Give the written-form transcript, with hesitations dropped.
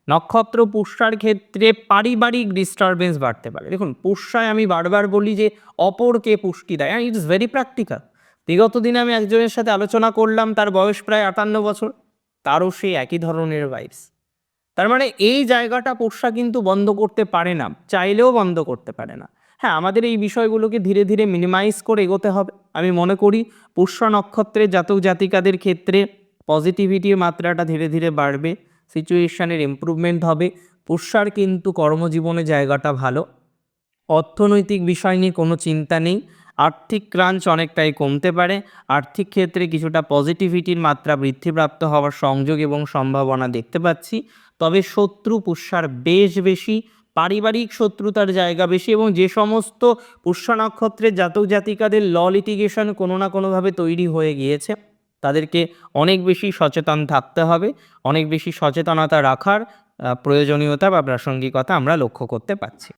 নক্ষত্র পুষ্যার ক্ষেত্রে পারিবারিক ডিস্টারবেন্স বাড়তে পারে। দেখুন, পুষ্যায় আমি বারবার বলি যে অপরকে পুষ্টি দেয়, অ্যান্ড ইটস ভেরি প্র্যাকটিক্যাল। বিগত দিনে আমি একজনের সাথে আলোচনা করলাম, তার বয়স প্রায় 58 বছর, তারও সেই একই ধরনের ভাইবস। তার মানে এই জায়গাটা পুষ্যা কিন্তু বন্ধ করতে পারে না, চাইলেও বন্ধ করতে পারে না। হ্যাঁ, আমাদের এই বিষয়গুলোকে ধীরে ধীরে মিনিমাইজ করে এগোতে হবে। আমি মনে করি পুষ্যা নক্ষত্রের জাতক জাতিকাদের ক্ষেত্রে পজিটিভিটির মাত্রাটা ধীরে ধীরে বাড়বে, সিচুয়েশানের ইমপ্রুভমেন্ট হবে। পুষ্যার কিন্তু কর্মজীবনে জায়গাটা ভালো, অর্থনৈতিক বিষয় নিয়ে কোনো চিন্তা নেই, আর্থিক ক্রাঞ্চ অনেকটাই কমতে পারে, আর্থিক ক্ষেত্রে কিছুটা পজিটিভিটির মাত্রা বৃদ্ধিপ্রাপ্ত হওয়ার সংযোগ এবং সম্ভাবনা দেখতে পাচ্ছি। তবে শত্রু পুষ্যার বেশ বেশি, পারিবারিক শত্রুতার জায়গা বেশি, এবং যে সমস্ত পুষ্যা নক্ষত্রের জাতক জাতিকাদের ল লিটিগেশন কোনো না কোনোভাবে তৈরি হয়ে গিয়েছে, তাদেরকে অনেক বেশি সচেতন থাকতে হবে। অনেক বেশি সচেতনতা রাখার প্রয়োজনীয়তা বা প্রাসঙ্গিকতা আমরা লক্ষ্য করতে পারছি।